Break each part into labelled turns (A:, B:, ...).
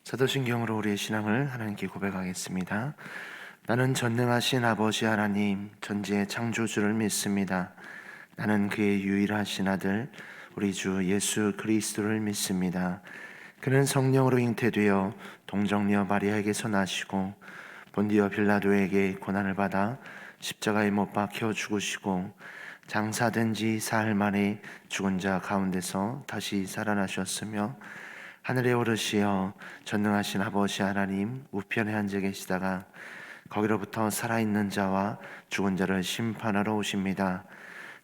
A: 사도신경으로 우리의 신앙을 하나님께 고백하겠습니다. 나는 전능하신 아버지 하나님, 전지의 창조주를 믿습니다. 나는 그의 유일하신 아들, 우리 주 예수 그리스도를 믿습니다. 그는 성령으로 잉태되어 동정녀 마리아에게서 나시고 본디오 빌라도에게 고난을 받아 십자가에 못 박혀 죽으시고 장사된 지 사흘 만에 죽은 자 가운데서 다시 살아나셨으며 하늘에 오르시어 전능하신 아버지 하나님 우편에 앉아 계시다가 거기로부터 살아있는 자와 죽은 자를 심판하러 오십니다.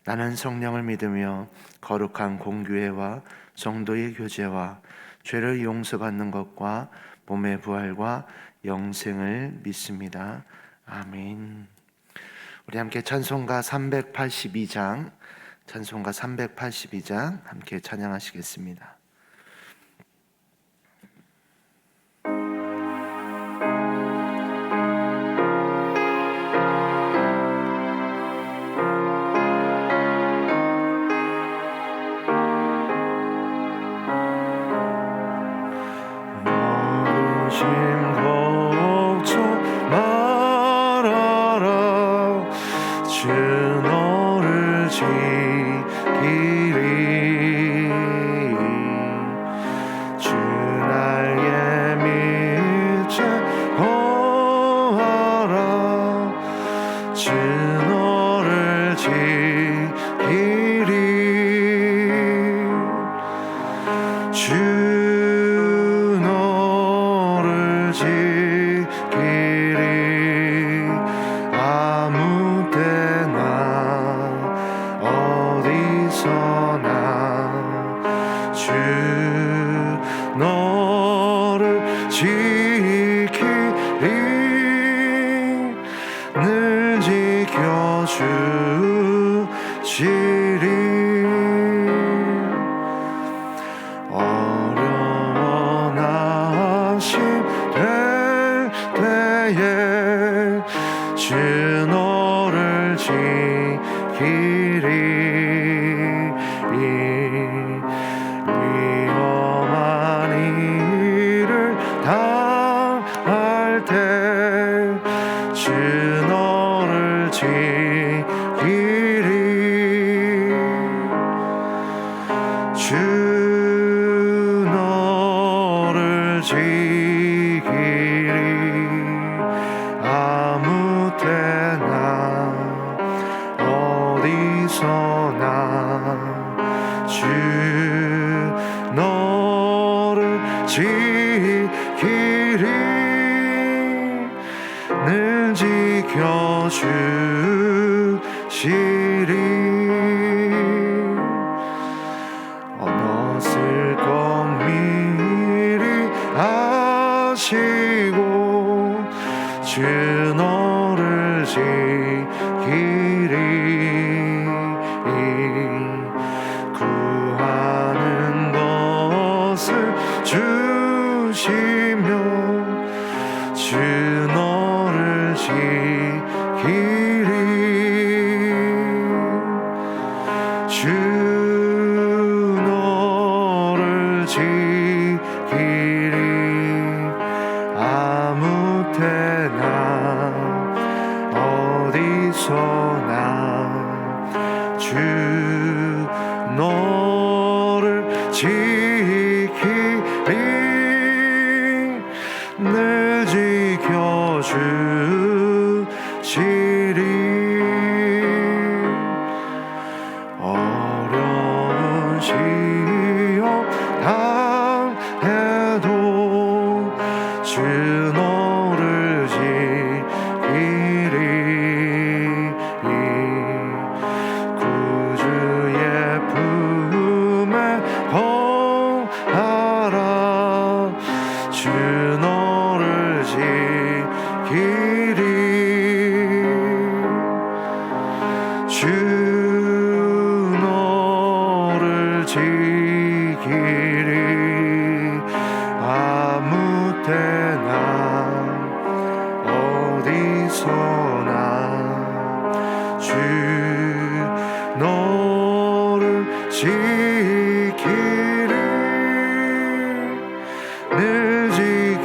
A: 나는 성령을 믿으며 거룩한 공교회와 성도의 교제와 죄를 용서받는 것과 몸의 부활과 영생을 믿습니다. 아멘. 우리 함께 찬송가 382장 함께 찬양하시겠습니다.
B: 늘 지켜주시리. 어느 슬픔 미리 아시고 주 너를 지키리. 구하는 것을 주시며 주 너를 지키리. 주 너를 지키리. 아무 때나 어디서나 주 너를 지키리. 늘 지켜주시리. 어려운 시험 당해도 주 너를 지키리. 구주의 품에 거하라. 주 너를 지키리. 주 너를 지키리. 아무 때나 어디서나 주 너를 지키리. 늘 지켜주시리.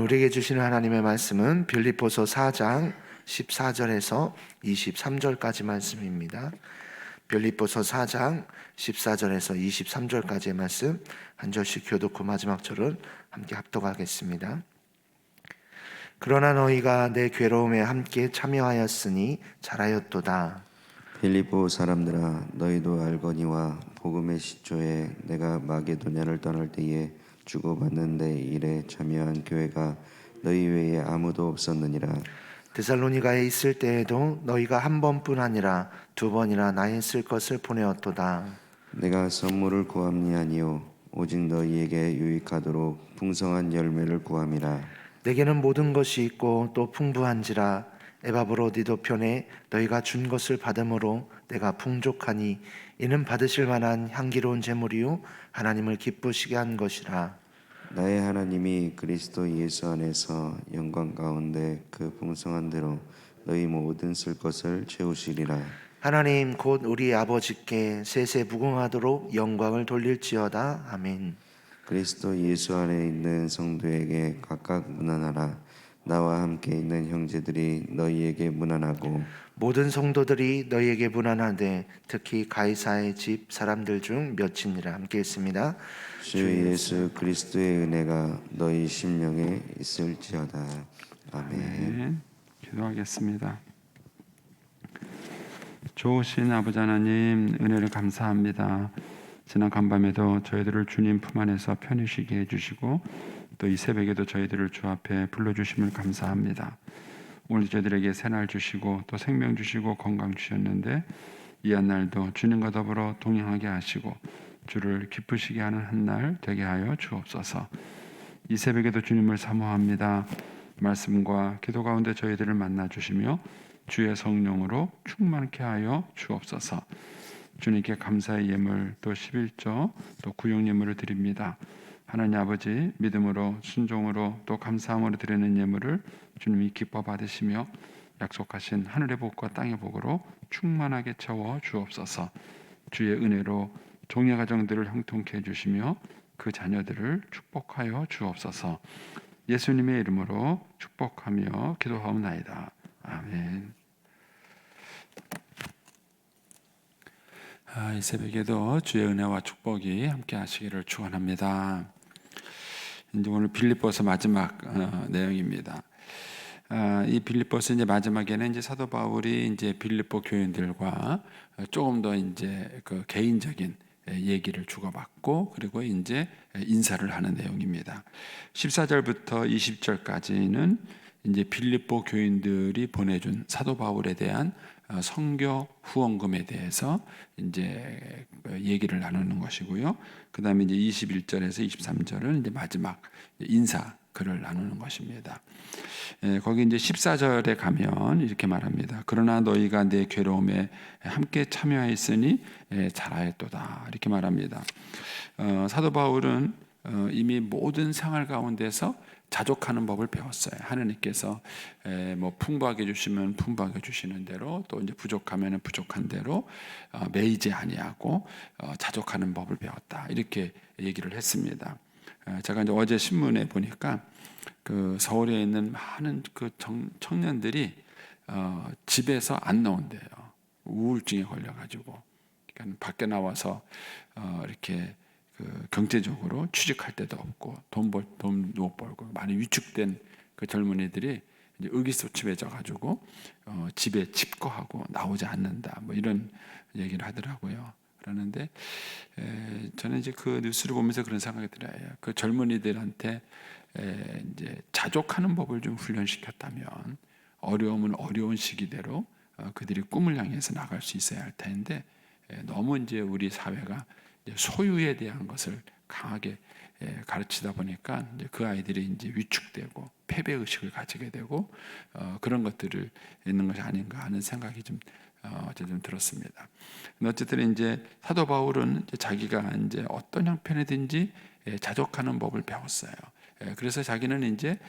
A: 우리에게 주시는 하나님의 말씀은 빌립보서 4장 14절에서 23절까지 말씀입니다. 빌립보서 4장 14절에서 23절까지의 말씀 한 절씩 교독 후 마지막 절은 함께 합독하겠습니다. 그러나 너희가 내 괴로움에 함께 참여하였으니 잘하였도다.
C: 빌립보 사람들아, 너희도 알거니와 복음의 시초에 내가 마게도냐를 떠날 때에 주고받는 데 일에 참여한 교회가 너희 외에 아무도 없었느니라.
A: 데살로니가에 있을 때에도 너희가 한 번뿐 아니라 두 번이나 나의 쓸 것을 보내었도다.
C: 내가 선물을 구함이 아니요 오직 너희에게 유익하도록 풍성한 열매를 구함이라.
A: 내게는 모든 것이 있고 또 풍부한지라 에바브로디도 편에 너희가 준 것을 받음으로 내가 풍족하니 이는 받으실 만한 향기로운 제물이요 하나님을 기쁘시게 한 것이라.
C: 나의 하나님이 그리스도 예수 안에서 영광 가운데 그 풍성한 대로 너희 모든 쓸 것을 채우시리라.
A: 하나님 곧 우리 아버지께 세세 무궁하도록 영광을 돌릴지어다. 아멘.
C: 그리스도 예수 안에 있는 성도에게 각각 문안하라. 나와 함께 있는 형제들이 너희에게 문안하고
A: 모든 성도들이 너희에게 문안하되 특히 가이사의 집 사람들 중 몇이니라. 함께 했습니다.
C: 주 예수 그리스도의 은혜가 너희 심령에 있을지어다. 아멘.
D: 네, 기도하겠습니다. 좋으신 아버지 하나님, 은혜를 감사합니다. 지난 간밤에도 저희들을 주님 품 안에서 편히 쉬게 해주시고 또 이 새벽에도 저희들을 주 앞에 불러주심을 감사합니다. 오늘 저희들에게 새날 주시고 또 생명 주시고 건강 주셨는데 이 한 날도 주님과 더불어 동행하게 하시고 주를 기쁘시게 하는 한 날 되게 하여 주옵소서. 이 새벽에도 주님을 사모합니다. 말씀과 기도 가운데 저희들을 만나 주시며 주의 성령으로 충만케 하여 주옵소서. 주님께 감사의 예물 또 11조 또 구역 예물을 드립니다. 하나님 아버지, 믿음으로 순종으로 또 감사함으로 드리는 예물을 주님이 기뻐 받으시며 약속하신 하늘의 복과 땅의 복으로 충만하게 채워 주옵소서. 주의 은혜로 종의 가정들을 형통케 해주시며 그 자녀들을 축복하여 주옵소서. 예수님의 이름으로 축복하며 기도하옵나이다. 아멘. 이 새벽에도 주의 은혜와 축복이 함께 하시기를 축원합니다. 이제 오늘 빌립보서 마지막 내용입니다. 이 빌립보서 이제 마지막에는 이제 사도 바울이 이제 빌립보 교인들과 조금 더 이제 그 개인적인 얘기를 주고받고 그리고 이제 인사를 하는 내용입니다. 14절부터 20절까지는 이제 빌립보 교인들이 보내준 사도 바울에 대한 선교 후원금에 대해서 이제 얘기를 나누는 것이고요. 그다음에 이제 21절에서 23절은 이제 마지막 인사 글을 나누는 것입니다. 거기 이제 14절에 가면 이렇게 말합니다. 그러나 너희가 내 괴로움에 함께 참여하였으니 잘하였도다. 이렇게 말합니다. 사도 바울은 이미 모든 생활 가운데서 자족하는 법을 배웠어요. 하느님께서 뭐 풍부하게 주시면 풍부하게 주시는 대로 또 이제 부족하면 부족한 대로 매이지 아니하고 자족하는 법을 배웠다. 이렇게 얘기를 했습니다. 제가 이제 어제 신문에 보니까 그 서울에 있는 많은 그 청년들이 집에서 안 나온대요. 우울증에 걸려가지고 그러니까 밖에 나와서 이렇게 그 경제적으로 취직할 데도 없고 돈 못 벌고 많이 위축된 그 젊은이들이 이제 의기소침해져 가지고 집에 집거하고 나오지 않는다. 뭐 이런 얘기를 하더라고요. 그러는데 저는 이제 그 뉴스를 보면서 그런 생각이 들어요. 그 젊은이들한테 이제 자족하는 법을 좀 훈련시켰다면 어려움은 어려운 시기대로 그들이 꿈을 향해서 나갈 수 있어야 할 텐데 너무 이제 우리 사회가 소유에 대한 것을 강하게 가르치다 보니까 이제 그 아이들이 이제 위축되고 패배 의식을 가지게 되고 그런 것들을 있는 것이 아닌가 하는 생각이 좀 들었습니다. 어쨌든 이제 사도 바울은 이제 자기가 이제 어떤 형편이든지 자족하는 법을 배웠어요. 그래서 자기는 이제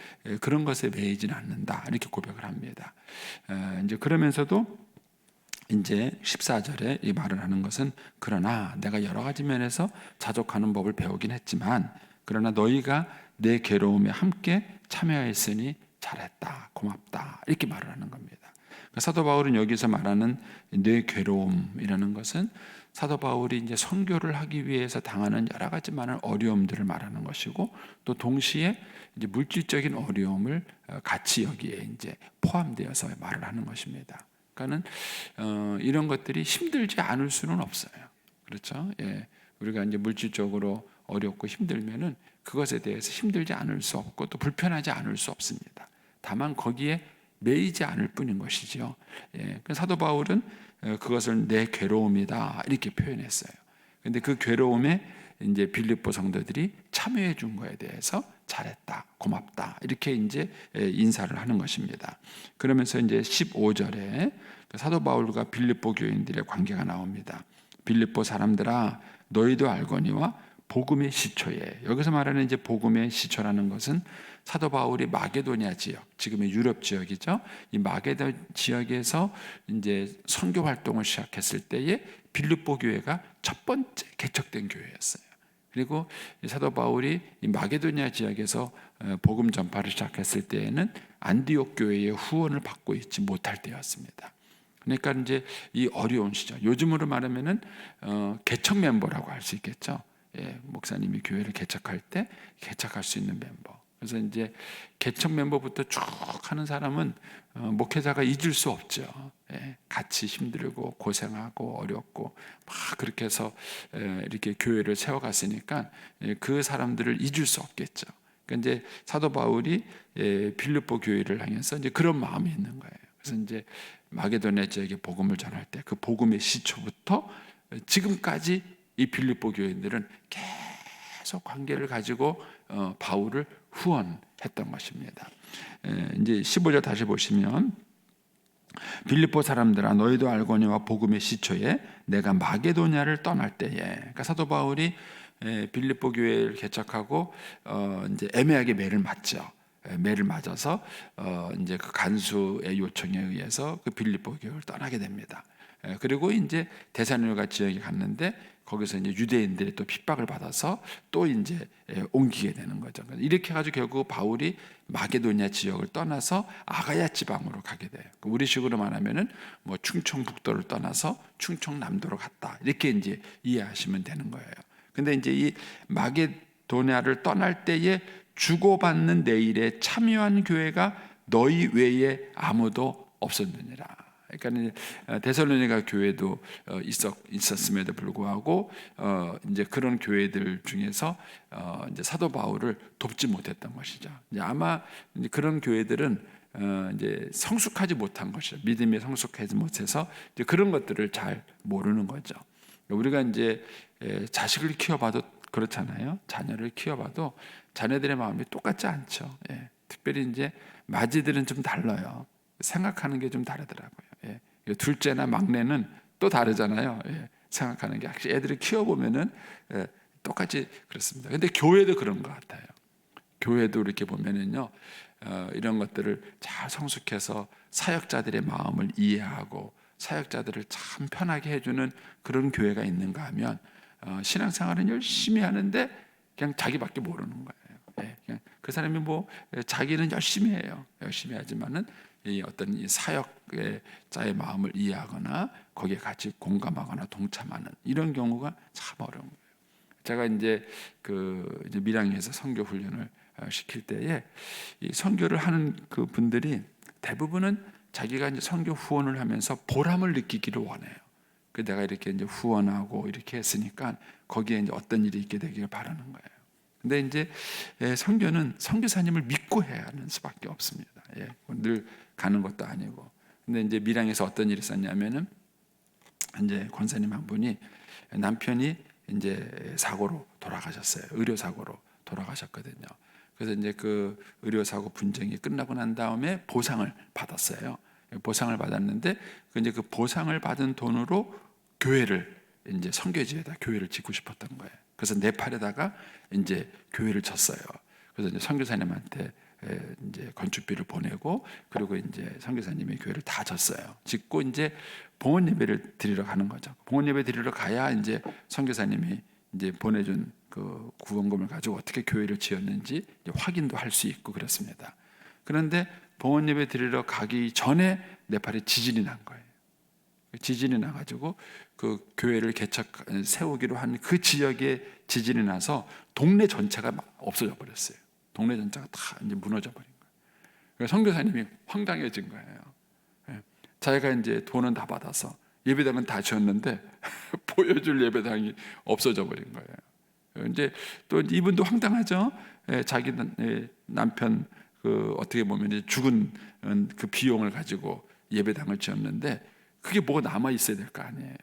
D: 그런 것에 매이지는 않는다 이렇게 고백을 합니다. 이제 그러면서도 이제 14절에 이 말을 하는 것은 그러나 내가 여러 가지 면에서 자족하는 법을 배우긴 했지만 그러나 너희가 내 괴로움에 함께 참여했으니 잘했다, 고맙다 이렇게 말을 하는 겁니다. 사도 바울은 여기서 말하는 내 괴로움이라는 것은 사도 바울이 이제 선교를 하기 위해서 당하는 여러 가지 많은 어려움들을 말하는 것이고, 또 동시에 이제 물질적인 어려움을 같이 여기에 이제 포함되어서 말을 하는 것입니다. 그러니까는 이런 것들이 힘들지 않을 수는 없어요. 그렇죠? 예. 우리가 이제 물질적으로 어렵고 힘들면은 그것에 대해서 힘들지 않을 수 없고 또 불편하지 않을 수 없습니다. 다만 거기에 매이지 않을 뿐인 것이죠. 예. 사도 바울은 그것을 내 괴로움이다 이렇게 표현했어요. 근데 그 괴로움에 이제 빌립보 성도들이 참여해 준 거에 대해서 잘했다, 고맙다 이렇게 이제 인사를 하는 것입니다. 그러면서 이제 15절에 사도 바울과 빌립보 교인들의 관계가 나옵니다. 빌립보 사람들아 너희도 알거니와 복음의 시초에, 여기서 말하는 이제 복음의 시초라는 것은 사도 바울이 마게도냐 지역, 지금의 유럽 지역이죠. 이 마게도 지역에서 이제 선교 활동을 시작했을 때에 빌립보 교회가 첫 번째 개척된 교회였어요. 그리고 사도 바울이 이 마게도냐 지역에서 복음 전파를 시작했을 때에는 안디옥 교회의 후원을 받고 있지 못할 때였습니다. 그러니까 이제 이 어려운 시절, 요즘으로 말하면은 개척 멤버라고 할 수 있겠죠. 예, 목사님이 교회를 개척할 때 개척할 수 있는 멤버. 그래서 이제 개척 멤버부터 쭉 하는 사람은 목회자가 잊을 수 없죠. 예, 같이 힘들고 고생하고 어렵고 막 그렇게 해서 이렇게 교회를 세워갔으니까 그 사람들을 잊을 수 없겠죠. 그러니까 이제 사도 바울이 빌립보 교회를 향해서 이제 그런 마음이 있는 거예요. 그래서 이제 마게도냐 지역에 복음을 전할 때 그 복음의 시초부터 지금까지 이 빌립보 교인들은 계속 관계를 가지고 바울을 후원했던 것입니다. 이제 15절 다시 보시면 빌립보 사람들아 너희도 알거니와 복음의 시초에 내가 마게도냐를 떠날 때에, 그러니까 사도 바울이 빌립보 교회를 개척하고 이제 애매하게 매를 맞죠. 매를 맞아서 이제 그 간수의 요청에 의해서 그 빌립보 교회를 떠나게 됩니다. 그리고 이제 데살로니가 지역에 갔는데 거기서 이제 유대인들의 또 핍박을 받아서 또 이제 옮기게 되는 거죠. 이렇게 해가지고 결국 바울이 마게도냐 지역을 떠나서 아가야 지방으로 가게 돼요. 우리식으로 말하면은 뭐 충청북도를 떠나서 충청남도로 갔다 이렇게 이제 이해하시면 되는 거예요. 근데 이제 이 마게도냐를 떠날 때에 주고받는 내 일에 참여한 교회가 너희 외에 아무도 없었느니라. 그러니까 데살로니가 교회도 있었음에도 불구하고 이제 그런 교회들 중에서 이제 사도 바울을 돕지 못했던 것이죠. 이제 아마 이제 그런 교회들은 이제 성숙하지 못한 것이죠. 믿음에 성숙하지 못해서 이제 그런 것들을 잘 모르는 거죠. 우리가 이제 자식을 키워봐도 그렇잖아요. 자녀를 키워봐도 자녀들의 마음이 똑같지 않죠. 예. 특별히 이제 맏이들은 좀 달라요. 생각하는 게 좀 다르더라고요. 예. 둘째나 막내는 또 다르잖아요. 예. 생각하는 게 확실히 애들을 키워보면은 똑같이 그렇습니다. 근데 교회도 그런 것 같아요. 교회도 이렇게 보면은요, 이런 것들을 잘 성숙해서 사역자들의 마음을 이해하고 사역자들을 참 편하게 해주는 그런 교회가 있는가 하면 신앙생활은 열심히 하는데 그냥 자기밖에 모르는 거예요. 예, 그냥 그 사람이 뭐 자기는 열심히 해요. 열심히 하지만은 이 어떤 이 사역자의 마음을 이해하거나 거기에 같이 공감하거나 동참하는 이런 경우가 참 어려운 거예요. 제가 이제 이제 밀양에서 선교 훈련을 시킬 때에 이 선교를 하는 그 분들이 대부분은 자기가 이제 선교 후원을 하면서 보람을 느끼기를 원해요. 그 내가 이렇게 이제 후원하고 이렇게 했으니까 거기에 이제 어떤 일이 있게 되기를 바라는 거예요. 근데 이제 선교는 선교사님을 믿고 해야 하는 수밖에 없습니다. 예, 늘 가는 것도 아니고. 근데 이제 밀양에서 어떤 일이 있었냐면은 이제 권사님 한 분이 남편이 이제 사고로 돌아가셨어요. 의료 사고로 돌아가셨거든요. 그래서 이제 그 의료 사고 분쟁이 끝나고 난 다음에 보상을 받았어요. 보상을 받았는데 이제 그 보상을 받은 돈으로 교회를 이제 선교지에다 교회를 짓고 싶었던 거예요. 그래서 네팔에다가 이제 교회를 졌어요. 그래서 이제 선교사님한테 이제 건축비를 보내고 그리고 이제 선교사님의 교회를 다 졌어요. 짓고 이제 봉헌 예배를 드리러 가는 거죠. 봉헌 예배 드리러 가야 이제 선교사님이 이제 보내준 그 그 구원금을 가지고 어떻게 교회를 지었는지 이제 확인도 할 수 있고 그렇습니다. 그런데 봉헌 예배 드리러 가기 전에 네팔에 지진이 난 거예요. 지진이 나가지고 그 교회를 세우기로 한 그 지역에 지진이 나서 동네 전체가 막 없어져 버렸어요. 동네 전체가 다 이제 무너져 버린 거예요. 그래서 선교사님이 황당해진 거예요. 예. 자기가 이제 돈은 다 받아서 예배당은 다 지었는데 보여줄 예배당이 없어져 버린 거예요. 이제 또 이분도 황당하죠. 예, 자기 남편 그 어떻게 보면 이제 죽은 그 비용을 가지고 예배당을 지었는데 그게 뭐가 남아 있어야 될 거 아니에요.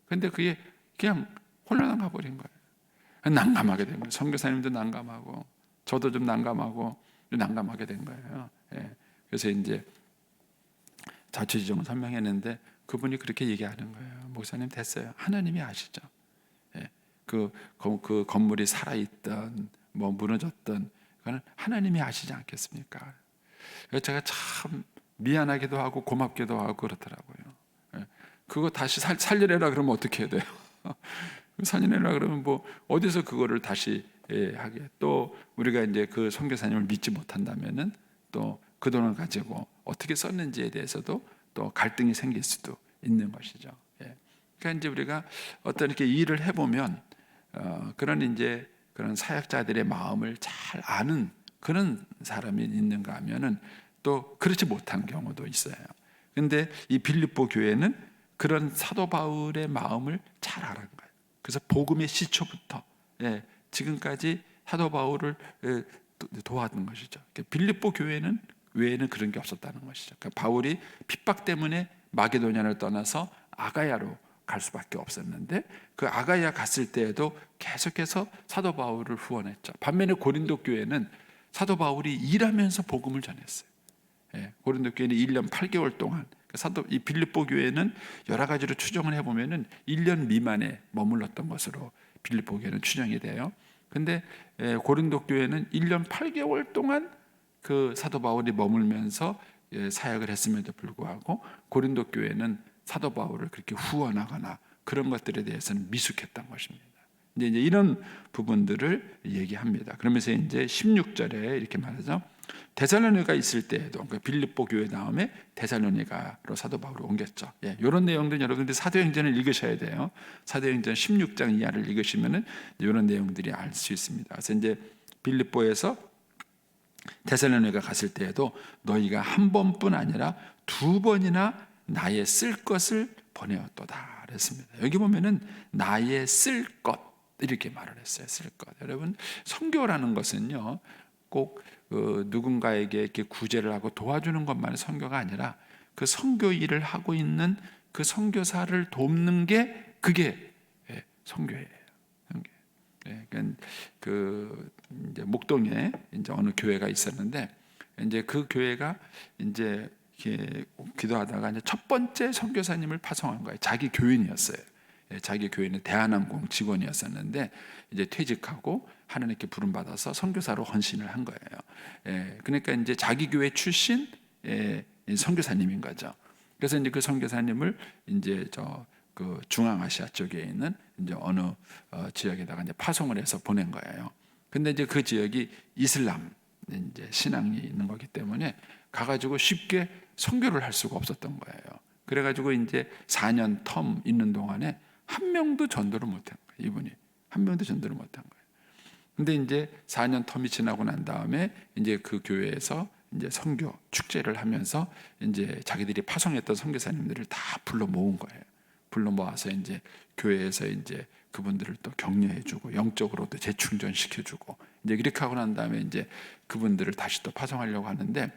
D: 근데 그게 그냥 혼란을 가버린 거예요. 난감하게 된 거예요. 선교사님도 난감하고 저도 좀 난감하고 난감하게 된 거예요. 예. 그래서 이제 자초지종을 설명했는데 그분이 그렇게 얘기하는 거예요. 목사님 됐어요. 하나님이 아시죠. 예. 그 건물이 살아있던 뭐 무너졌던 그거는 하나님이 아시지 않겠습니까? 그래서 제가 참 미안하기도 하고 고맙기도 하고 그렇더라고요. 예. 그거 다시 살려내라 그러면 어떻게 해야 돼요? 살려내라 그러면 뭐 어디서 그거를 다시 하게? 또 우리가 이제 그 선교사님을 믿지 못한다면은 또 그 돈을 가지고 어떻게 썼는지에 대해서도 또 갈등이 생길 수도 있는 것이죠. 예. 그러니까 이제 우리가 어떤 이렇게 일을 해보면 그런 이제 그런 사역자들의 마음을 잘 아는 그런 사람이 있는가 하면은 또 그렇지 못한 경우도 있어요. 근데 이 빌립보 교회는 그런 사도 바울의 마음을 잘 알은 거예요. 그래서 복음의 시초부터 지금까지 사도 바울을 도왔던 것이죠. 빌립보 교회는 외에는 그런 게 없었다는 것이죠. 그러니까 바울이 핍박 때문에 마게도냐를 떠나서 아가야로 갈 수밖에 없었는데 그 아가야 갔을 때에도 계속해서 사도 바울을 후원했죠. 반면에 고린도 교회는 사도 바울이 일하면서 복음을 전했어요. 고린도 교회는 1년 8개월 동안 이 빌립보 교회는 여러 가지로 추정을 해보면은 1년 미만에 머물렀던 것으로 빌립보 교회는 추정이 돼요. 근데 고린도 교회는 1년 8개월 동안 그 사도 바울이 머물면서 사역을 했음에도 불구하고 고린도 교회는 사도 바울을 그렇게 후원하거나 그런 것들에 대해서는 미숙했던 것입니다. 이제 이런 부분들을 얘기합니다. 그러면서 이제 16절에 이렇게 말하죠. 데살로니가 있을 때에도 그러니까 빌립보 교회 다음에 데살로니가로 사도 바울을 옮겼죠. 이런 내용들은 여러분들 사도행전을 읽으셔야 돼요. 사도행전 16장 이하를 읽으시면은 이런 내용들이 알 수 있습니다. 그래서 이제 빌립보에서 데살로니가 갔을 때에도 너희가 한 번뿐 아니라 두 번이나 나의 쓸 것을 보내었도다 그랬습니다. 여기 보면은 나의 쓸 것 이렇게 말을 했어요. 쓸 것. 여러분 선교라는 것은요 꼭 누군가에게 이렇게 구제를 하고 도와주는 것만이 선교가 아니라 그 선교 일을 하고 있는 그 선교사를 돕는 게 그게 선교예요. 그러니까 그 이제 목동에 이제 어느 교회가 있었는데 이제 그 교회가 이제 이렇게 기도하다가 이제 첫 번째 선교사님을 파송한 거예요. 자기 교인이었어요. 자기 교회는 대한항공 직원이었었는데 이제 퇴직하고 하나님께 부름 받아서 선교사로 헌신을 한 거예요. 그러니까 이제 자기 교회 출신 선교사님인 거죠. 그래서 이제 그 선교사님을 이제 그 중앙아시아 쪽에 있는 이제 어느 지역에다가 이제 파송을 해서 보낸 거예요. 근데 이제 그 지역이 이슬람 이제 신앙이 있는 거기 때문에 가가지고 쉽게 선교를 할 수가 없었던 거예요. 그래가지고 이제 4년 텀 있는 동안에 한 명도 전도를 못한 거예요. 이분이 한 명도 전도를 못한 거예요. 근데 이제 4년 텀이 지나고 난 다음에 이제 그 교회에서 이제 선교 축제를 하면서 이제 자기들이 파송했던 선교사님들을 다 불러 모은 거예요. 불러 모아서 이제 교회에서 이제 그분들을 또 격려해주고 영적으로도 재충전시켜주고 이제 이렇게 하고 난 다음에 이제 그분들을 다시 또 파송하려고 하는데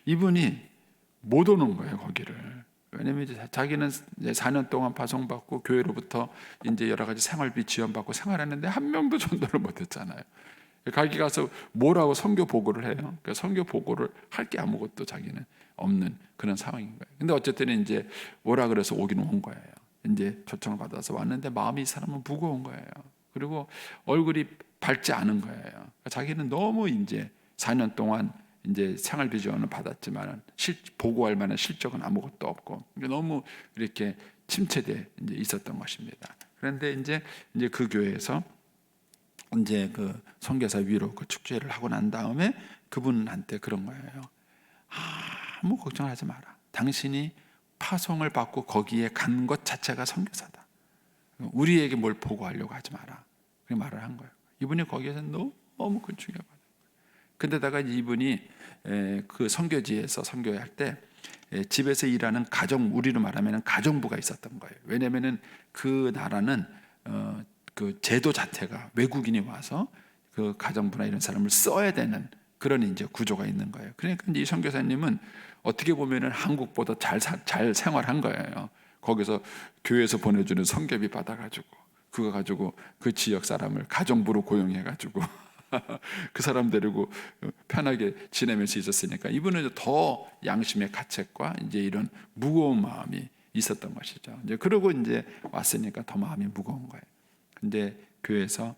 D: 이분이 못 오는 거예요 거기를. 왜냐면 이제 자기는 이제 4년 동안 파송받고 교회로부터 이제 여러 가지 생활비 지원받고 생활했는데 한 명도 전도를 못했잖아요. 거기 가서 뭐라고 선교 보고를 해요. 그러니까 선교 보고를 할 게 아무것도 자기는 없는 그런 상황인 거예요. 근데 어쨌든 이제 오라 그래서 오기는 온 거예요. 이제 초청을 받아서 왔는데 마음이 이 사람은 무거운 거예요. 그리고 얼굴이 밝지 않은 거예요. 그러니까 자기는 너무 이제 4년 동안 이제 생활비 지원을 받았지만 보고할 만한 실적은 아무것도 없고 너무 이렇게 침체돼 이제 있었던 것입니다. 그런데 이제 그 교회에서 이제 그 선교사 위로 그 축제를 하고 난 다음에 그분한테 그런 거예요. 아무 걱정하지 마라. 당신이 파송을 받고 거기에 간 것 자체가 선교사다. 우리에게 뭘 보고하려고 하지 마라. 그렇게 말을 한 거예요. 이분이 거기에서 너무 그 충격받아요. 근데다가 이분이 그 선교지에서 선교할 때 집에서 일하는 우리로 말하면 가정부가 있었던 거예요. 왜냐하면은 그 나라는 그 제도 자체가 외국인이 와서 그 가정부나 이런 사람을 써야 되는 그런 이제 구조가 있는 거예요. 그러니까 이 선교사님은 어떻게 보면은 한국보다 잘 생활한 거예요. 거기서 교회에서 보내주는 선교비 받아가지고 그거 가지고 그 지역 사람을 가정부로 고용해가지고 그 사람 데리고 편하게 지내면서 있었으니까 이분은 더 양심의 가책과 이제 이런 무거운 마음이 있었던 것이죠. 이제 그러고 이제 왔으니까 더 마음이 무거운 거예요. 근데 교회에서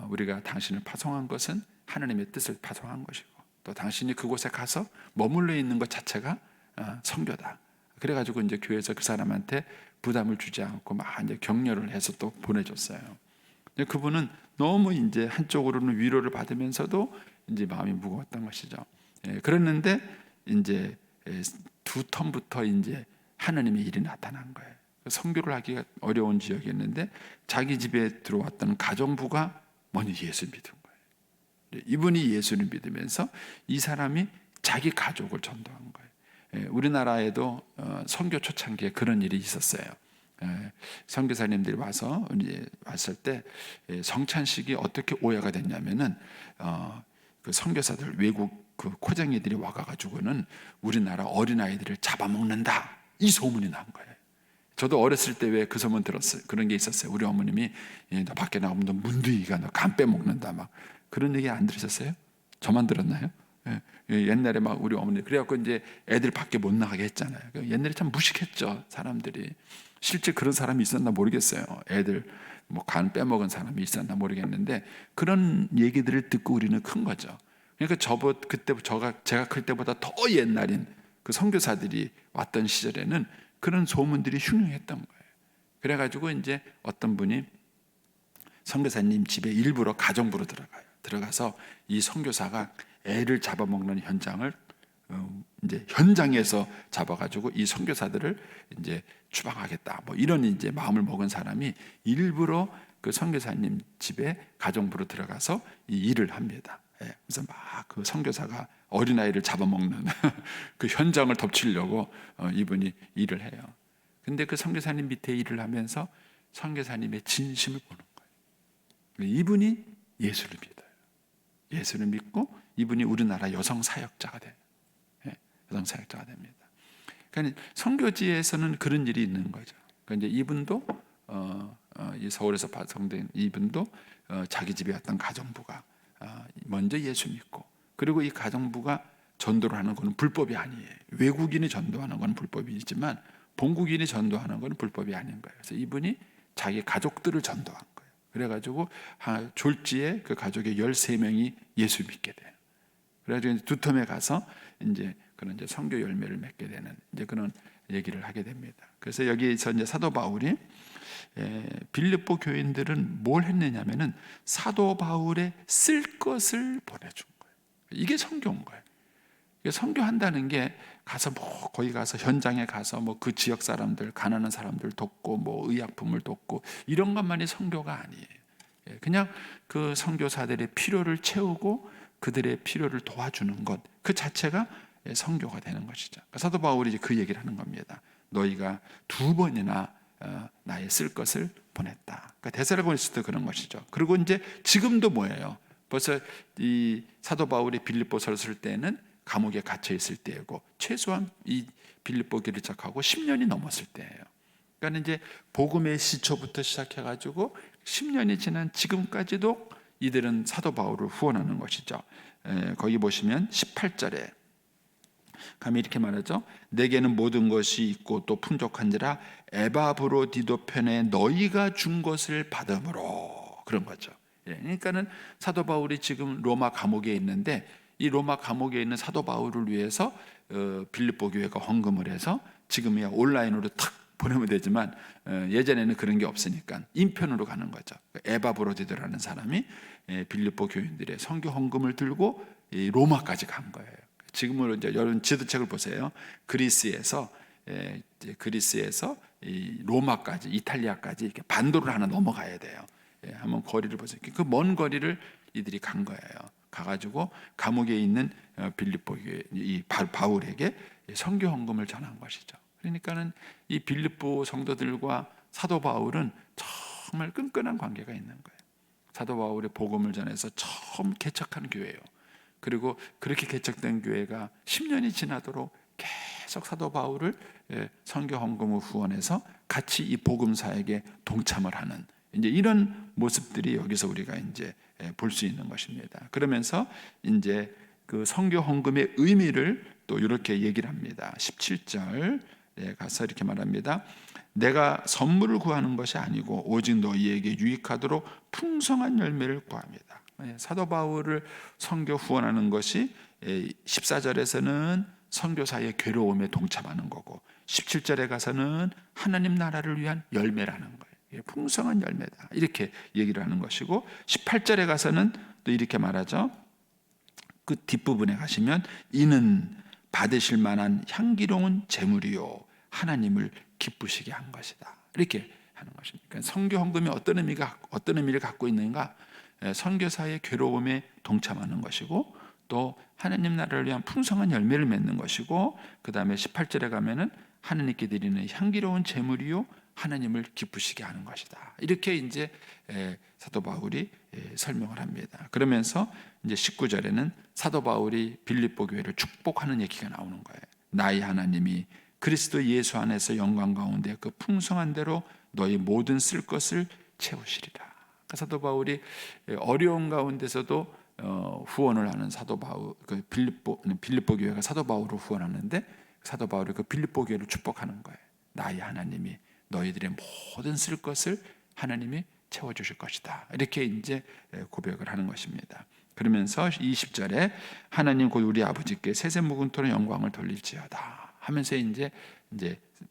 D: 우리가 당신을 파송한 것은 하나님의 뜻을 파송한 것이고 또 당신이 그곳에 가서 머물러 있는 것 자체가 선교다. 그래가지고 이제 교회에서 그 사람한테 부담을 주지 않고 막 이제 격려를 해서 또 보내줬어요. 그분은 너무 이제 한쪽으로는 위로를 받으면서도 이제 마음이 무거웠던 것이죠. 그랬는데 이제 두 텀부터 이제 하나님의 일이 나타난 거예요. 선교를 하기가 어려운 지역이었는데 자기 집에 들어왔던 가정부가 먼저 예수 믿은 거예요. 이분이 예수를 믿으면서 이 사람이 자기 가족을 전도한 거예요. 우리나라에도 선교 초창기에 그런 일이 있었어요. 선교사님들이 와서 이제 왔을 때 성찬식이 어떻게 오해가 됐냐면은 그 선교사들 외국 그 코쟁이들이 와가지고는 우리나라 어린 아이들을 잡아먹는다 이 소문이 난 거예요. 저도 어렸을 때 왜 그 소문 들었어요. 그런 게 있었어요. 우리 어머님이 너 밖에 나오면 너 문둥이가 너 간 빼먹는다 막 그런 얘기 안 들으셨어요? 저만 들었나요? 옛날에 막 우리 어머니 그래갖고 이제 애들 밖에 못 나가게 했잖아요. 옛날에 참 무식했죠 사람들이. 실제 그런 사람이 있었나 모르겠어요. 애들 뭐 간 빼먹은 사람이 있었나 모르겠는데 그런 얘기들을 듣고 우리는 큰 거죠. 그러니까 제가 클 때보다 더 옛날인 그 선교사들이 왔던 시절에는 그런 소문들이 흉흉했던 거예요. 그래가지고 이제 어떤 분이 선교사님 집에 일부러 가정부로 들어가요. 들어가서 이 선교사가 애를 잡아먹는 현장을 이제 현장에서 잡아가지고 이 선교사들을 이제 추방하겠다. 뭐 이런 이제 마음을 먹은 사람이 일부러 그 선교사님 집에 가정부로 들어가서 이 일을 합니다. 그래서 막 그 선교사가 어린아이를 잡아먹는 그 현장을 덮치려고 이분이 일을 해요. 근데 그 선교사님 밑에 일을 하면서 선교사님의 진심을 보는 거예요. 이분이 예수를 믿어요. 예수를 믿고 이분이 우리나라 여성 사역자가 돼요. 여성 사역자가 됩니다. 그러니까 선교지에서는 그런 일이 있는 거죠. 그러니까 이제 이분도 이 서울에서 파송된 이분도 자기 집에 왔던 가정부가 먼저 예수 믿고 그리고 이 가정부가 전도를 하는 것은 불법이 아니에요. 외국인이 전도하는 건 불법이지만 본국인이 전도하는 건 불법이 아닌 거예요. 그래서 이분이 자기 가족들을 전도한 거예요. 그래가지고 졸지에 그 가족의 13명이 예수 믿게 돼요. 그래가지고 두 텀에 가서 이제 그런 이제 선교 열매를 맺게 되는 이제 그런 얘기를 하게 됩니다. 그래서 여기서 이제 사도 바울이 빌립보 교인들은 뭘 했느냐면은 사도 바울의 쓸 것을 보내준 거예요. 이게 선교인 거예요. 선교한다는 게 가서 뭐 거기 가서 현장에 가서 뭐 그 지역 사람들 가난한 사람들 돕고 뭐 의약품을 돕고 이런 것만이 선교가 아니에요. 그냥 그 선교사들의 필요를 채우고 그들의 필요를 도와주는 것 그 자체가 선교가 되는 것이죠. 사도 바울이 이제 그 얘기를 하는 겁니다. 너희가 2번이나 나의 쓸 것을 보냈다. 그러니까 데살로니가서도 그런 것이죠. 그리고 이제 지금도 뭐예요? 벌써 이 사도 바울이 빌립보서를 쓸 때는 감옥에 갇혀 있을 때이고 최소한 이 빌립보 교회를 시작하고 10년이 넘었을 때예요. 그러니까 이제 복음의 시초부터 시작해가지고 10년이 지난 지금까지도 이들은 사도 바울을 후원하는 것이죠. 거기 보시면 18절에 감히 이렇게 말하죠. 내게는 모든 것이 있고 또 풍족한지라 에바브로디도 편에 너희가 준 것을 받음으로 그런 거죠. 그러니까는 사도 바울이 지금 로마 감옥에 있는데 이 로마 감옥에 있는 사도 바울을 위해서 빌립보 교회가 헌금을 해서 지금이야 온라인으로 탁 보내면 되지만 예전에는 그런 게 없으니까 인편으로 가는 거죠. 에바브로디도라는 사람이 빌립보 교인들의 선교 헌금을 들고 이 로마까지 간 거예요. 지금으로 이제 여러분 지도책을 보세요. 그리스에서 이 로마까지, 이탈리아까지 이렇게 반도를 하나 넘어가야 돼요. 한번 거리를 보세요. 그 먼 거리를 이들이 간 거예요. 가가지고 감옥에 있는 빌립보 이 바울에게 선교 헌금을 전한 것이죠. 그러니까는 이 빌립보 성도들과 사도 바울은 정말 끈끈한 관계가 있는 거예요. 사도 바울의 복음을 전해서 처음 개척한 교회예요. 그리고 그렇게 개척된 교회가 10년이 지나도록 계속 사도 바울을 선교 헌금을 후원해서 같이 이 복음 사역에 동참을 하는 이제 이런 모습들이 여기서 우리가 이제 볼 수 있는 것입니다. 그러면서 이제 그 선교 헌금의 의미를 또 이렇게 얘기를 합니다. 17절 가서 이렇게 말합니다. 내가 선물을 구하는 것이 아니고 오직 너희에게 유익하도록 풍성한 열매를 구합니다. 사도 바울을 선교 후원하는 것이 14절에서는 선교사의 괴로움에 동참하는 거고 17절에 가서는 하나님 나라를 위한 열매라는 거예요. 풍성한 열매다 이렇게 얘기를 하는 것이고 18절에 가서는 또 이렇게 말하죠. 그 뒷부분에 가시면 이는 받으실 만한 향기로운 제물이요 하나님을 기쁘시게 한 것이다 이렇게 하는 것입니다. 그러니까 선교 헌금이 어떤 의미를 갖고 있는가? 선교사의 괴로움에 동참하는 것이고 또 하나님 나라를 위한 풍성한 열매를 맺는 것이고 그 다음에 18절에 가면은 하나님께 드리는 향기로운 제물이요 하나님을 기쁘시게 하는 것이다 이렇게 이제 사도 바울이 설명을 합니다. 그러면서 이제 19절에는 사도 바울이 빌립보 교회를 축복하는 얘기가 나오는 거예요. 나의 하나님이 그리스도 예수 안에서 영광 가운데 그 풍성한 대로 너희 모든 쓸 것을 채우시리라. 사도 바울이 어려운 가운데서도 후원을 하는 사도 바울, 그 빌립보 교회가 사도 바울을 후원하는데 사도 바울이 그 빌립보 교회를 축복하는 거예요. 나의 하나님이 너희들의 모든 쓸 것을 하나님이 채워주실 것이다. 이렇게 이제 고백을 하는 것입니다. 그러면서 20절에 하나님 곧 우리 아버지께 세세 무궁토록 영광을 돌릴지어다 하면서 이제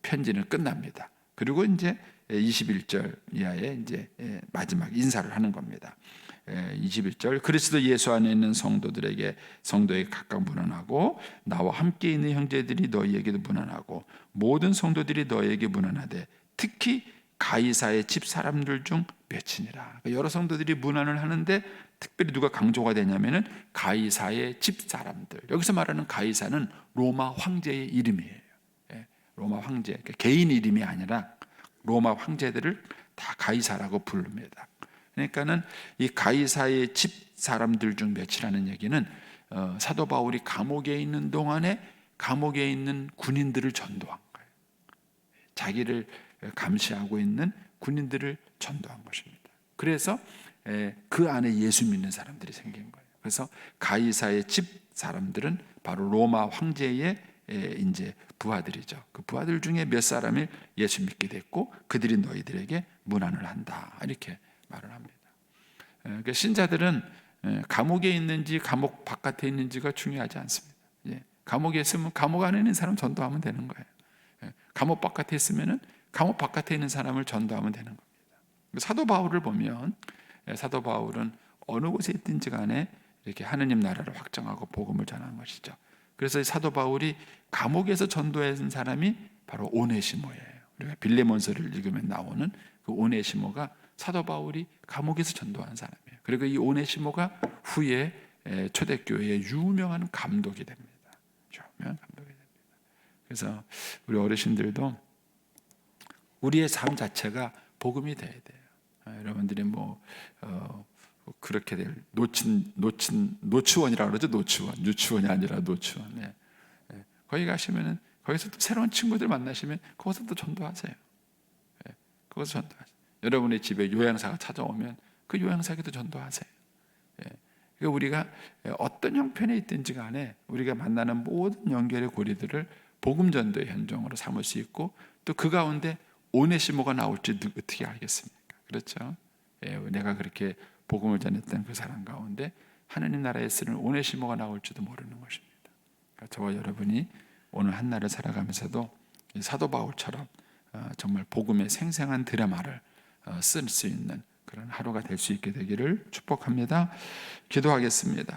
D: 편지는 끝납니다. 그리고 이제 21절 이하에 이제 마지막 인사를 하는 겁니다. 21절 그리스도 예수 안에 있는 성도에게 각각 문안하고 나와 함께 있는 형제들이 너희에게도 문안하고 모든 성도들이 너희에게 문안하되 특히 가이사의 집 사람들 중 몇이니라. 여러 성도들이 문안을 하는데 특별히 누가 강조가 되냐면은 가이사의 집 사람들. 여기서 말하는 가이사는 로마 황제의 이름이에요. 로마 황제, 그러니까 개인 이름이 아니라 로마 황제들을 다 가이사라고 부릅니다. 그러니까는 이 가이사의 집 사람들 중 몇이라는 얘기는 사도 바울이 감옥에 있는 동안에 감옥에 있는 군인들을 전도한 거예요. 자기를 감시하고 있는 군인들을 전도한 것입니다. 그래서 그 안에 예수 믿는 사람들이 생긴 거예요. 그래서 가이사의 집 사람들은 바로 로마 황제의 이제 부하들이죠. 그 부하들 중에 몇 사람이 예수 믿게 됐고 그들이 너희들에게 문안을 한다 이렇게 말을 합니다. 그러니까 신자들은 감옥에 있는지 감옥 바깥에 있는지가 중요하지 않습니다. 감옥에 있으면 감옥 안에 있는 사람 전도하면 되는 거예요. 감옥 바깥에 있으면은 감옥 바깥에 있는 사람을 전도하면 되는 겁니다. 사도 바울을 보면 사도 바울은 어느 곳에 있든지 간에 이렇게 하느님 나라를 확정하고 복음을 전하는 것이죠. 그래서 사도 바울이 감옥에서 전도한 사람이 바로 오네시모예요. 우리가 빌레몬서를 읽으면 나오는 그 오네시모가 사도 바울이 감옥에서 전도한 사람이에요. 그리고 이 오네시모가 후에 초대교회의 유명한 감독이 됩니다. 유명한 감독이 됩니다. 그래서 우리 어르신들도 우리의 삶 자체가 복음이 돼야 돼요. 여러분들이 그렇게 될 노치원이라고 그러죠. 노치원, 유치원이 아니라 노치원. 거기 가시면은 거기서 또 새로운 친구들 만나시면 거기서 또 전도하세요. 거기서 전도하세요. 여러분의 집에 요양사가 찾아오면 그 요양사에도 전도하세요. 그러니까 우리가 어떤 형편에 있든지 간에 우리가 만나는 모든 연결의 고리들을 복음 전도의 현장으로 삼을 수 있고 또 그 가운데 오네시모가 나올지 어떻게 알겠습니까? 그렇죠? 내가 그렇게 복음을 전했던 그 사람 가운데 하나님 나라에 쓰는 오네시모가 나올지도 모르는 것입니다. 그러니까 저와 여러분이 오늘 한 날을 살아가면서도 사도 바울처럼 정말 복음의 생생한 드라마를 쓸 수 있는 그런 하루가 될 수 있게 되기를 축복합니다. 기도하겠습니다.